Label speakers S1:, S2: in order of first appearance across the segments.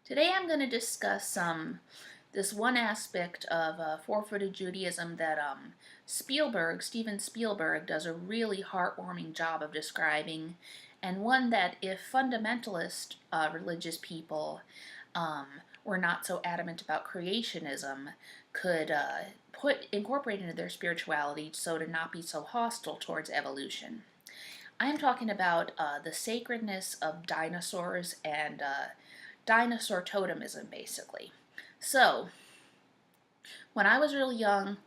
S1: Today I'm going to discuss this one aspect of four-footed Judaism that Steven Spielberg, does a really heartwarming job of describing, and one that if fundamentalist religious people um, were not so adamant about creationism, could incorporate into their spirituality so to not be so hostile towards evolution. I am talking about the sacredness of dinosaurs and dinosaur totemism, basically. So, when I was really young,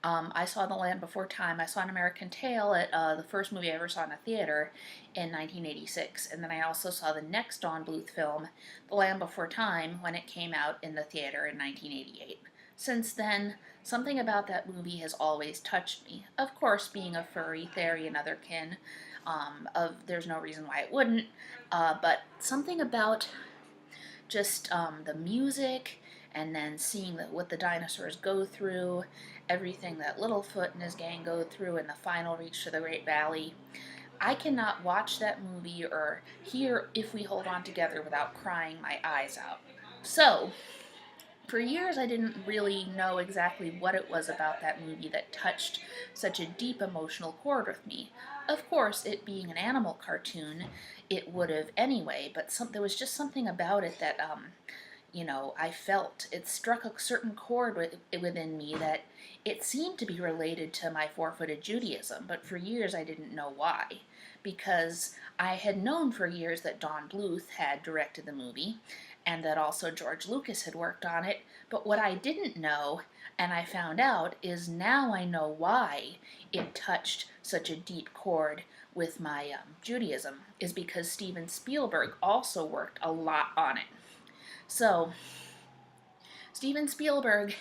S1: I saw The Land Before Time. I saw An American Tail at the first movie I ever saw in a theater in 1986. And then I also saw the next Don Bluth film, The Land Before Time, when it came out in the theater in 1988. Since then, something about that movie has always touched me. Of course, being a furry, Theory, and other kin, there's no reason why it wouldn't, but something about just the music, and then seeing what the dinosaurs go through, everything that Littlefoot and his gang go through in the final reach to the Great Valley. I cannot watch that movie or hear If We Hold On Together without crying my eyes out. So, for years I didn't really know exactly what it was about that movie that touched such a deep emotional chord with me. Of course, it being an animal cartoon, it would have anyway, but there was just something about it that, I felt. It struck a certain chord within me that it seemed to be related to my four-footed Judaism, but for years I didn't know why. Because I had known for years that Don Bluth had directed the movie, and that also George Lucas had worked on it, but what I didn't know, and I found out, is now I know why it touched such a deep chord with my Judaism, is because Steven Spielberg also worked a lot on it. So, Steven Spielberg,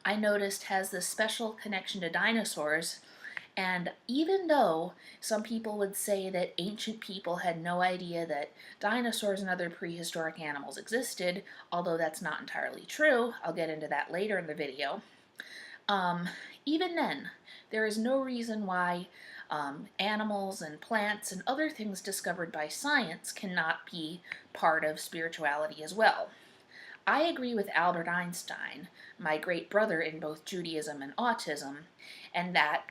S1: I noticed, has this special connection to dinosaurs, and even though some people would say that ancient people had no idea that dinosaurs and other prehistoric animals existed, although that's not entirely true, I'll get into that later in the video, even then, there is no reason why animals and plants and other things discovered by science cannot be part of spirituality as well. I agree with Albert Einstein, my great brother in both Judaism and autism, and that,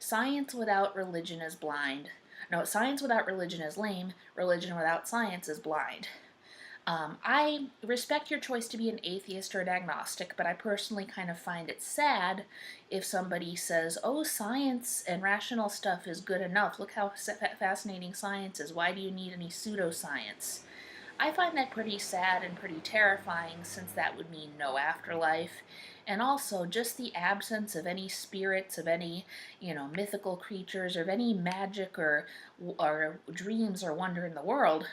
S1: science without religion is blind. No, science without religion is lame, religion without science is blind. I respect your choice to be an atheist or an agnostic, but I personally kind of find it sad if somebody says, oh, science and rational stuff is good enough. Look how fascinating science is. Why do you need any pseudoscience? I find that pretty sad and pretty terrifying, since that would mean no afterlife, and also just the absence of any spirits, of any, mythical creatures, or of any magic or dreams or wonder in the world.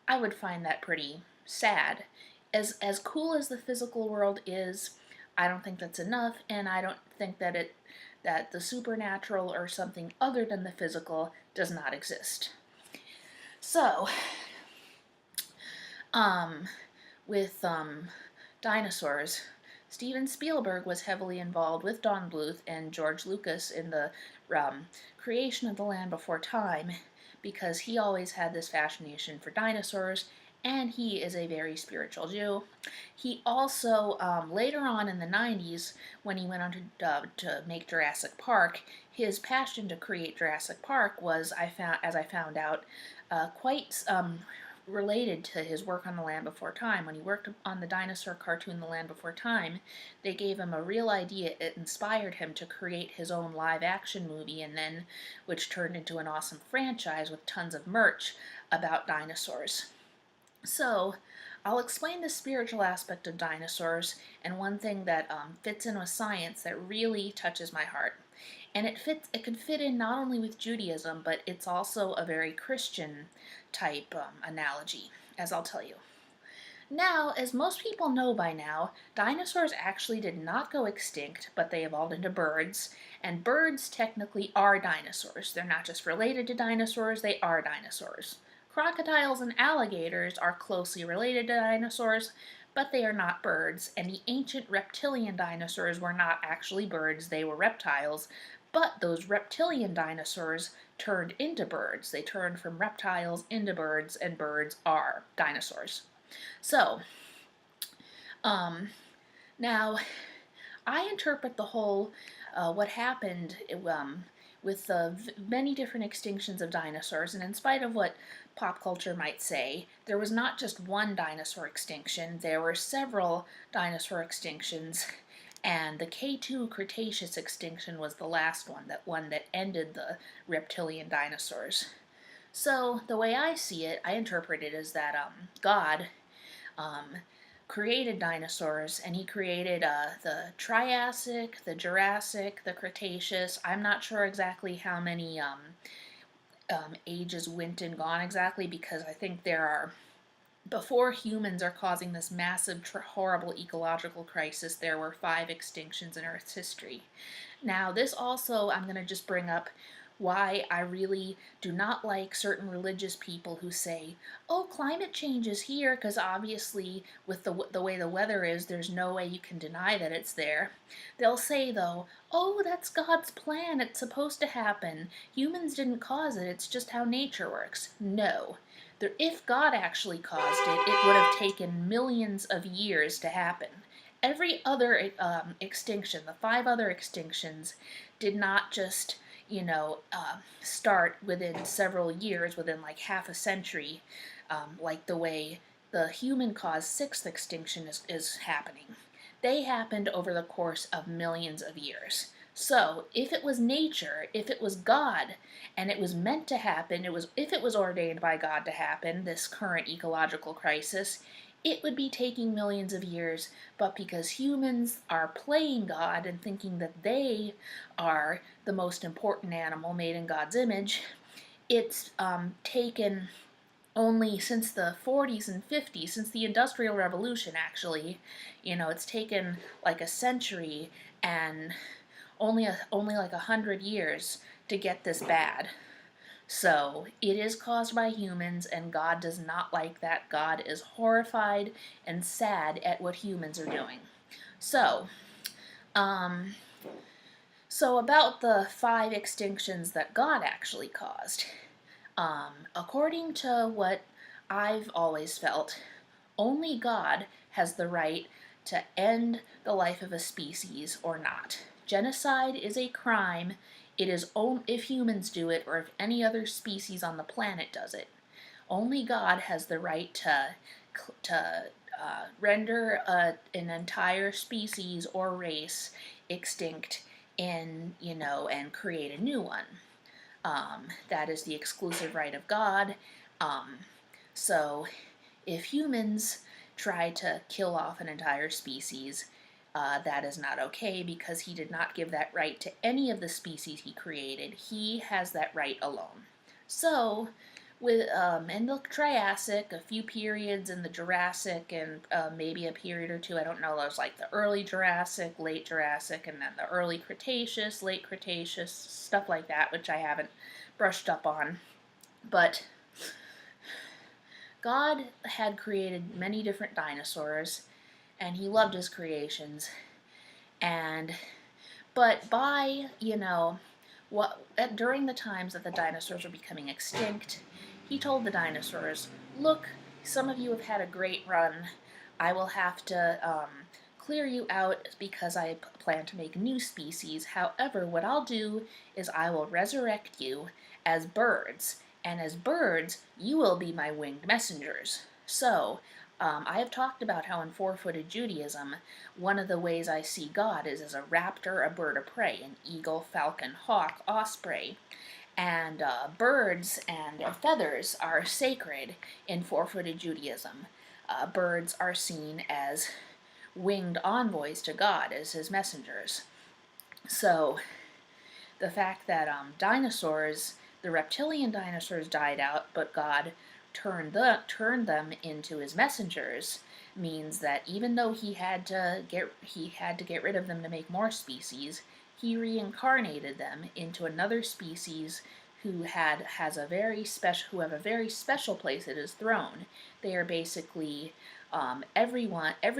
S1: I would find that pretty sad. As cool as the physical world is, I don't think that's enough, and I don't think that the supernatural or something other than the physical does not exist. So, with dinosaurs, Steven Spielberg was heavily involved with Don Bluth and George Lucas in the creation of The Land Before Time, because he always had this fascination for dinosaurs, and he is a very spiritual Jew. He also, later on in the 90s, when he went on to make Jurassic Park, his passion to create Jurassic Park was, as I found out, quite related to his work on The Land Before Time. When he worked on the dinosaur cartoon The Land Before Time, they gave him a real idea. It inspired him to create his own live-action movie, and then which turned into an awesome franchise with tons of merch about dinosaurs. So, I'll explain the spiritual aspect of dinosaurs, and one thing that fits in with science that really touches my heart. And it can fit in not only with Judaism, but it's also a very Christian type analogy, as I'll tell you. Now, as most people know by now, dinosaurs actually did not go extinct, but they evolved into birds, and birds technically are dinosaurs. They're not just related to dinosaurs, they are dinosaurs. Crocodiles and alligators are closely related to dinosaurs, but they are not birds, and the ancient reptilian dinosaurs were not actually birds, they were reptiles, but those reptilian dinosaurs turned into birds. They turned from reptiles into birds, and birds are dinosaurs. So, now, I interpret the whole what happened with the many different extinctions of dinosaurs, and in spite of what pop culture might say, there was not just one dinosaur extinction, there were several dinosaur extinctions, and the K2 Cretaceous extinction was the last one that ended the reptilian dinosaurs. So, the way I see it, I interpret it as that God um, created dinosaurs, and he created the Triassic, the Jurassic, the Cretaceous. I'm not sure exactly how many ages went and gone exactly, because I think there are, before humans are causing this massive, horrible ecological crisis, there were 5 extinctions in Earth's history. Now, this also, I'm going to just bring up why I really do not like certain religious people who say, oh, climate change is here, because obviously with the way the weather is, there's no way you can deny that it's there. They'll say, though, oh, that's God's plan, it's supposed to happen. Humans didn't cause it, it's just how nature works. No. If God actually caused it, it would have taken millions of years to happen. Every other extinction, the 5 other extinctions, did not just start within several years, within like half a century, like the way the human-caused 6th extinction is happening. They happened over the course of millions of years. So, if it was nature, if it was God, and it was meant to happen, if it was ordained by God to happen, this current ecological crisis, it would be taking millions of years, but because humans are playing God and thinking that they are the most important animal made in God's image, it's taken only since the 40s and 50s, since the Industrial Revolution actually, it's taken like a century and only like 100 years to get this bad. So, it is caused by humans, and God does not like that. God is horrified and sad at what humans are doing. So, about the 5 extinctions that God actually caused. According to what I've always felt, only God has the right to end the life of a species or not. Genocide is a crime. It is if humans do it, or if any other species on the planet does it. Only God has the right to render an entire species or race extinct and create a new one. That is the exclusive right of God. So, if humans try to kill off an entire species, that is not okay, because he did not give that right to any of the species he created. He has that right alone. So, with in the Triassic, a few periods in the Jurassic, and maybe a period or two, I don't know, there's like the early Jurassic, late Jurassic, and then the early Cretaceous, late Cretaceous, stuff like that, which I haven't brushed up on. But God had created many different dinosaurs, and he loved his creations. But by, during the times that the dinosaurs were becoming extinct, he told the dinosaurs, look, some of you have had a great run. I will have to clear you out because I plan to make new species. However, what I'll do is I will resurrect you as birds, and as birds, you will be my winged messengers. So, I have talked about how in four-footed Judaism, one of the ways I see God is as a raptor, a bird of prey, an eagle, falcon, hawk, osprey. And birds and their feathers are sacred in four-footed Judaism. Birds are seen as winged envoys to God, as his messengers. So, the fact that dinosaurs, the reptilian dinosaurs died out, but God turned them into his messengers, means that even though he had to get rid of them to make more species, he reincarnated them into another species who have a very special place at his throne. They are basically every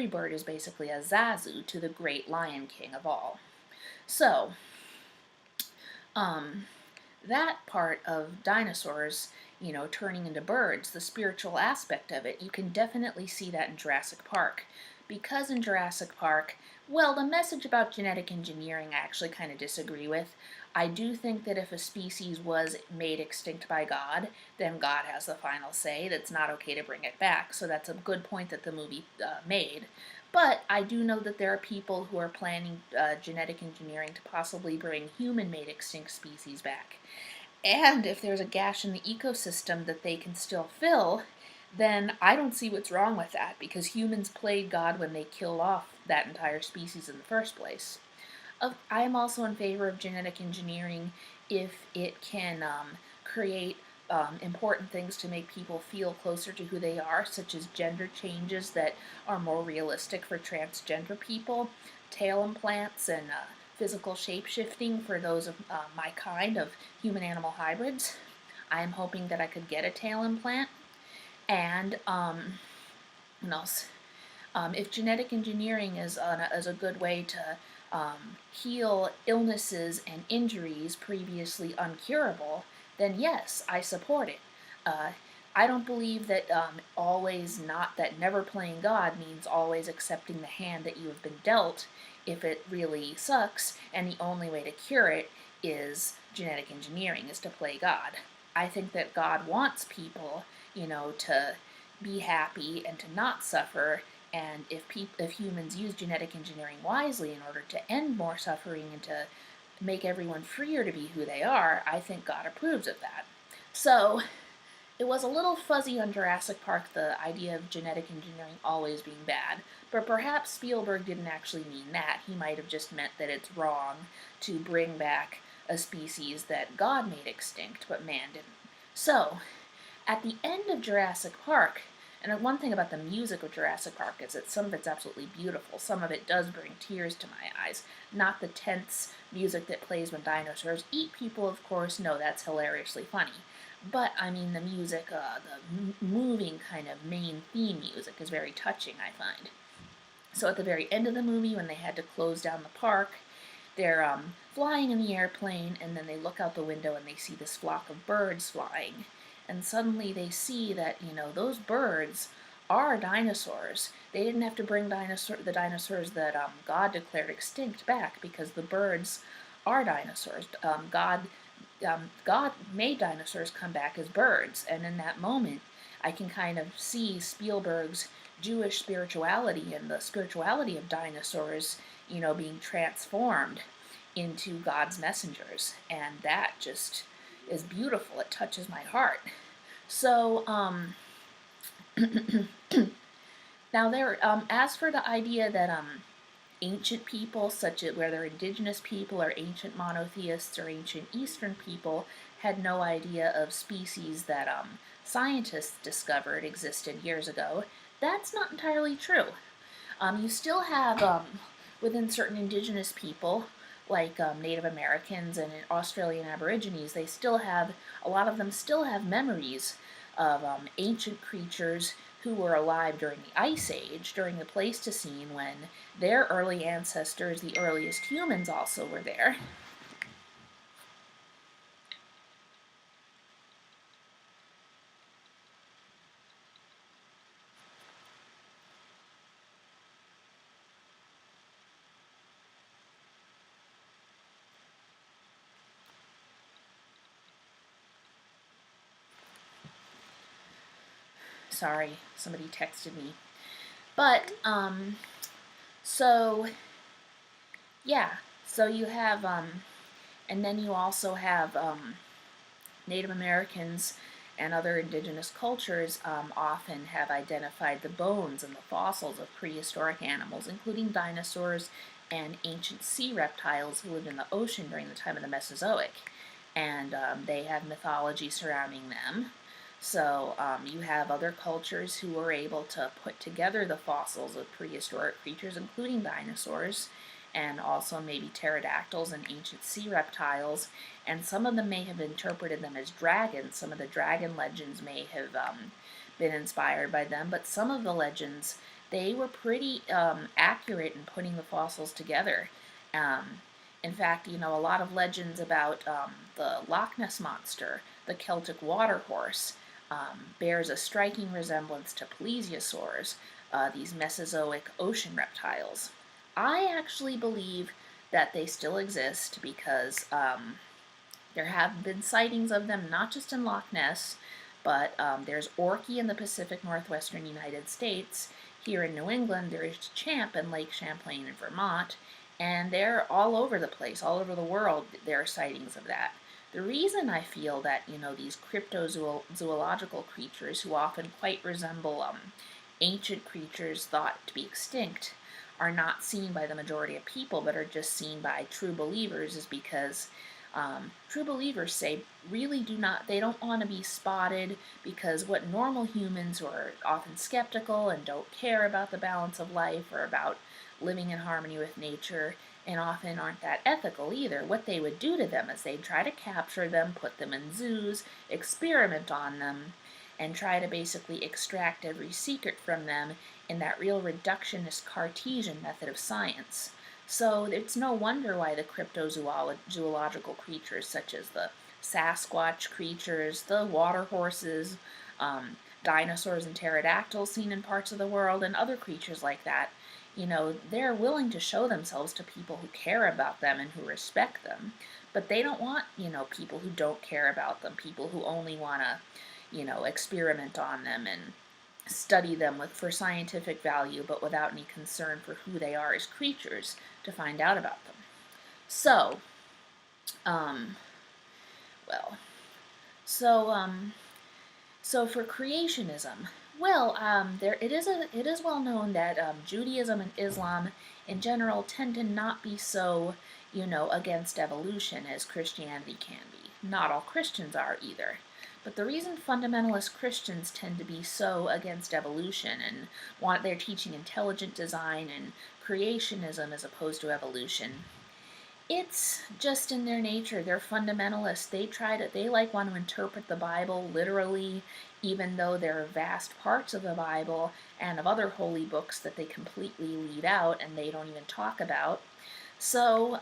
S1: bird is basically a Zazu to the great Lion King of all. So, that part of dinosaurs, turning into birds, the spiritual aspect of it, you can definitely see that in Jurassic Park. Because in Jurassic Park, well, the message about genetic engineering I actually kind of disagree with. I do think that if a species was made extinct by God, then God has the final say. That's not okay to bring it back. So that's a good point that the movie made. But I do know that there are people who are planning genetic engineering to possibly bring human made extinct species back. And if there's a gash in the ecosystem that they can still fill, then I don't see what's wrong with that because humans played God when they killed off that entire species in the first place. I am also in favor of genetic engineering if it can create important things to make people feel closer to who they are, such as gender changes that are more realistic for transgender people, tail implants, and physical shapeshifting for those of my kind of human animal hybrids. I am hoping that I could get a tail implant. And what else? If genetic engineering is a good way to heal illnesses and injuries previously uncurable, then yes, I support it. Uh, I don't believe that that never playing God means always accepting the hand that you have been dealt if it really sucks, and the only way to cure it is genetic engineering, is to play God. I think that God wants people, to be happy and to not suffer, and if humans use genetic engineering wisely in order to end more suffering and to make everyone freer to be who they are, I think God approves of that. So it was a little fuzzy on Jurassic Park, the idea of genetic engineering always being bad, but perhaps Spielberg didn't actually mean that. He might have just meant that it's wrong to bring back a species that God made extinct, but man didn't. So, at the end of Jurassic Park, and one thing about the music of Jurassic Park is that some of it's absolutely beautiful. Some of it does bring tears to my eyes. Not the tense music that plays when dinosaurs eat people, of course. No, that's hilariously funny. But, I mean, the music, the moving kind of main theme music is very touching, I find. So at the very end of the movie, when they had to close down the park, they're flying in the airplane, and then they look out the window and they see this flock of birds flying. And suddenly they see that, those birds are dinosaurs. They didn't have to bring the dinosaurs that God declared extinct back because the birds are dinosaurs. God made dinosaurs come back as birds, and in that moment, I can kind of see Spielberg's Jewish spirituality and the spirituality of dinosaurs, being transformed into God's messengers, and that just is beautiful. It touches my heart. So, now as for the idea that ancient people, such as whether indigenous people or ancient monotheists or ancient Eastern people, had no idea of species that scientists discovered existed years ago, that's not entirely true. You still have, within certain indigenous people, like Native Americans and Australian Aborigines, a lot of them still have memories of ancient creatures who were alive during the Ice Age, during the Pleistocene, when their early ancestors, the earliest humans, also were there. Sorry, somebody texted me. But, so, yeah, so you have, and then you also have Native Americans and other indigenous cultures often have identified the bones and the fossils of prehistoric animals, including dinosaurs and ancient sea reptiles who lived in the ocean during the time of the Mesozoic. And they have mythology surrounding them. So you have other cultures who were able to put together the fossils of prehistoric creatures, including dinosaurs, and also maybe pterodactyls and ancient sea reptiles, and some of them may have interpreted them as dragons. Some of the dragon legends may have been inspired by them, but some of the legends, they were pretty accurate in putting the fossils together. Um, In fact, a lot of legends about the Loch Ness Monster, the Celtic water horse, bears a striking resemblance to plesiosaurs, these Mesozoic ocean reptiles. I actually believe that they still exist because there have been sightings of them not just in Loch Ness, but there's Orky in the Pacific Northwestern United States. Here in New England, there is Champ in Lake Champlain in Vermont, and they're all over the place, all over the world, there are sightings of that. The reason I feel that, these cryptozoological creatures, who often quite resemble ancient creatures thought to be extinct, are not seen by the majority of people, but are just seen by true believers, is because true believers say they don't want to be spotted, because what normal humans who are often skeptical and don't care about the balance of life or about living in harmony with nature, and often aren't that ethical either, what they would do to them is they'd try to capture them, put them in zoos, experiment on them, and try to basically extract every secret from them in that real reductionist Cartesian method of science. So it's no wonder why the cryptozoological creatures, such as the Sasquatch creatures, the water horses, dinosaurs and pterodactyls seen in parts of the world, and other creatures like that, they're willing to show themselves to people who care about them and who respect them. But they don't want, people who don't care about them, people who only want to, experiment on them and study them for scientific value, but without any concern for who they are as creatures to find out about them. So, well, so, so for creationism, well, it is well known that Judaism and Islam in general tend to not be so, against evolution as Christianity can be. Not all Christians are either. But the reason fundamentalist Christians tend to be so against evolution and they're teaching intelligent design and creationism as opposed to evolution, it's just in their nature. They're fundamentalists. They want to interpret the Bible literally, even though there are vast parts of the Bible and of other holy books that they completely leave out and they don't even talk about. So,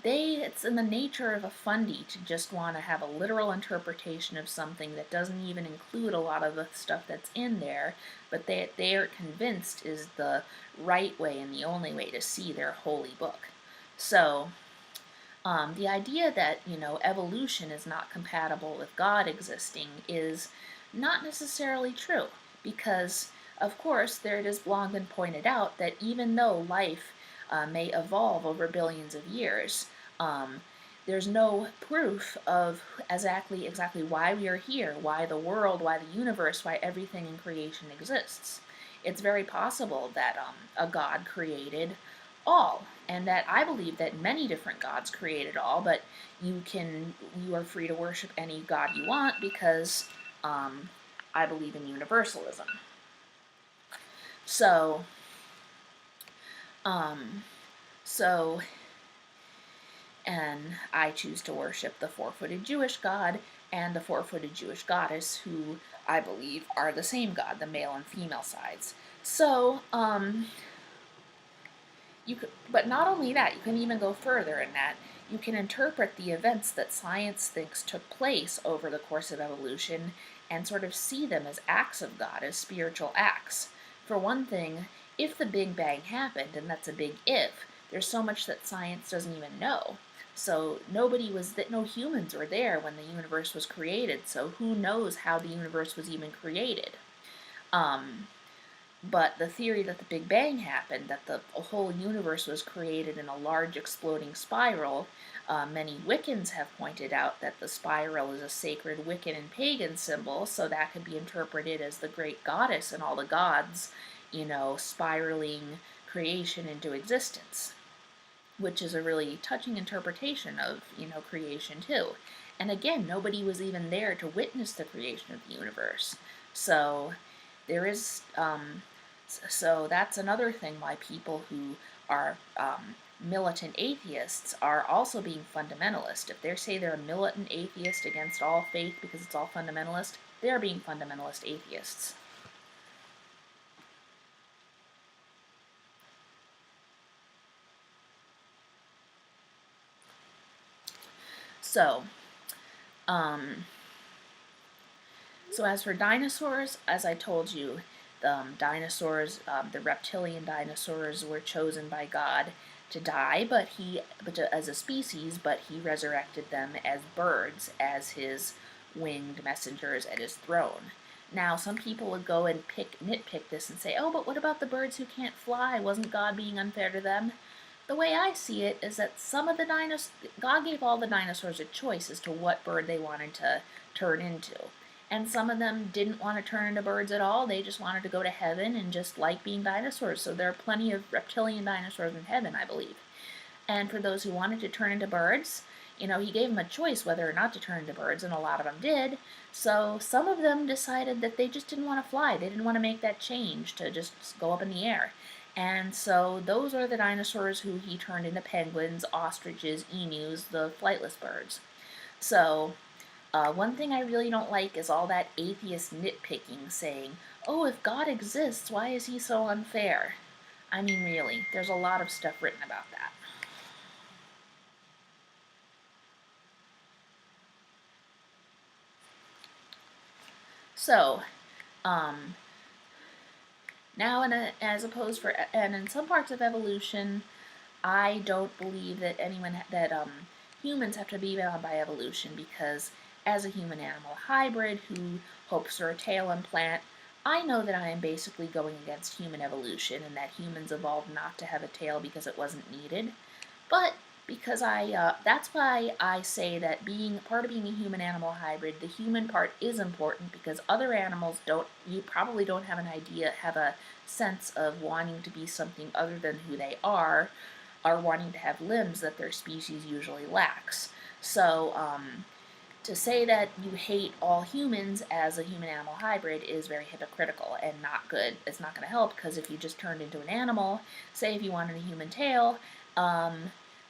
S1: it's in the nature of a fundy to just want to have a literal interpretation of something that doesn't even include a lot of the stuff that's in there, but they are convinced is the right way and the only way to see their holy book. So, the idea that, evolution is not compatible with God existing is not necessarily true, because, of course, it has long been pointed out that even though life may evolve over billions of years, there's no proof of exactly why we are here, why the world, why the universe, why everything in creation exists. It's very possible that a God created all, and that I believe that many different gods created all, but you are free to worship any god you want, because I believe in universalism. So, and I choose to worship the four-footed Jewish God and the four-footed Jewish goddess, who I believe are the same God, the male and female sides. So, but not only that, you can even go further in that you can interpret the events that science thinks took place over the course of evolution and sort of see them as acts of God, as spiritual acts. For one thing, if the Big Bang happened, and that's a big if, there's so much that science doesn't even know. So no humans were there when the universe was created, so who knows how the universe was even created. But the theory that the Big Bang happened, that the whole universe was created in a large exploding spiral, many Wiccans have pointed out that the spiral is a sacred Wiccan and pagan symbol, so that could be interpreted as the great goddess and all the gods, spiraling creation into existence, which is a really touching interpretation of, creation too. And again, nobody was even there to witness the creation of the universe. So there is, so that's another thing why people who are militant atheists are also being fundamentalist. If they say they're a militant atheist against all faith because it's all fundamentalist, they're being fundamentalist atheists. So, um, so as for dinosaurs, as I told you, the reptilian dinosaurs were chosen by God to die, as a species, but he resurrected them as birds, as his winged messengers at his throne. Now, some people would go and nitpick this and say, oh, but what about the birds who can't fly? Wasn't God being unfair to them? The way I see it is that God gave all the dinosaurs a choice as to what bird they wanted to turn into. And some of them didn't want to turn into birds at all. They just wanted to go to heaven and just like being dinosaurs. So there are plenty of reptilian dinosaurs in heaven, I believe. And for those who wanted to turn into birds, he gave them a choice whether or not to turn into birds, and a lot of them did. So some of them decided that they just didn't want to fly. They didn't want to make that change to just go up in the air. And so those are the dinosaurs who he turned into penguins, ostriches, emus, the flightless birds. So one thing I really don't like is all that atheist nitpicking, saying, oh, if God exists, why is he so unfair? I mean, really, there's a lot of stuff written about that. So, now in some parts of evolution, I don't believe that humans have to be bound by evolution, because as a human-animal hybrid who hopes for a tail implant, I know that I am basically going against human evolution, and that humans evolved not to have a tail because it wasn't needed. But that's why I say that being part of being a human-animal hybrid, the human part is important, because other animals you probably don't have a sense of wanting to be something other than who they are wanting to have limbs that their species usually lacks. So, to say that you hate all humans as a human-animal hybrid is very hypocritical and not good. It's not going to help, because if you just turned into an animal, say if you wanted a human tail,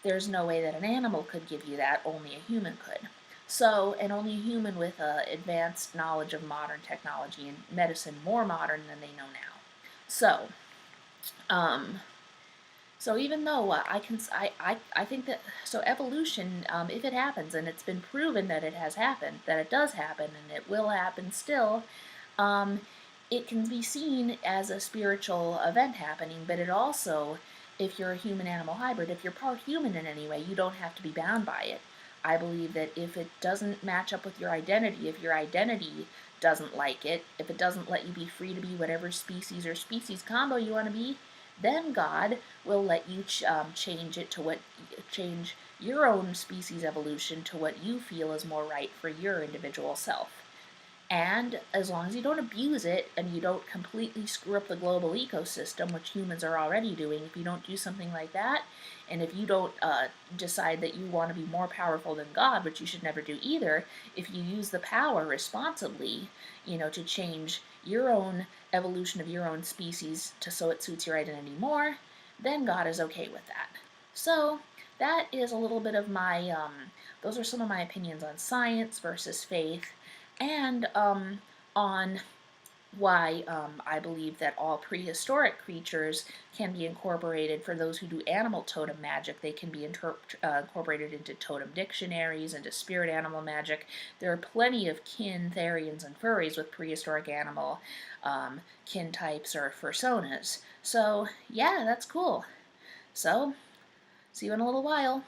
S1: there's no way that an animal could give you that, only a human could. So, and only a human with advanced knowledge of modern technology and medicine, more modern than they know now. So, even though I think that, so evolution, if it happens, and it's been proven that it has happened, that it does happen, and it will happen still, it can be seen as a spiritual event happening, but it also, if you're a human-animal hybrid, if you're part human in any way, you don't have to be bound by it. I believe that if it doesn't match up with your identity, if your identity doesn't like it, if it doesn't let you be free to be whatever species or species combo you want to be, then God will let you change your own species evolution to what you feel is more right for your individual self. And as long as you don't abuse it and you don't completely screw up the global ecosystem, which humans are already doing, if you don't do something like that, and if you don't decide that you want to be more powerful than God, which you should never do either, if you use the power responsibly, to change your own evolution of your own species so it suits your identity more, then God is okay with that. So that is a little bit of those are some of my opinions on science versus faith, and on why I believe that all prehistoric creatures can be incorporated. For those who do animal totem magic, they can be incorporated into totem dictionaries, into spirit animal magic. There are plenty of kin, therians, and furries with prehistoric animal kin types or personas. So, yeah, that's cool. So, see you in a little while.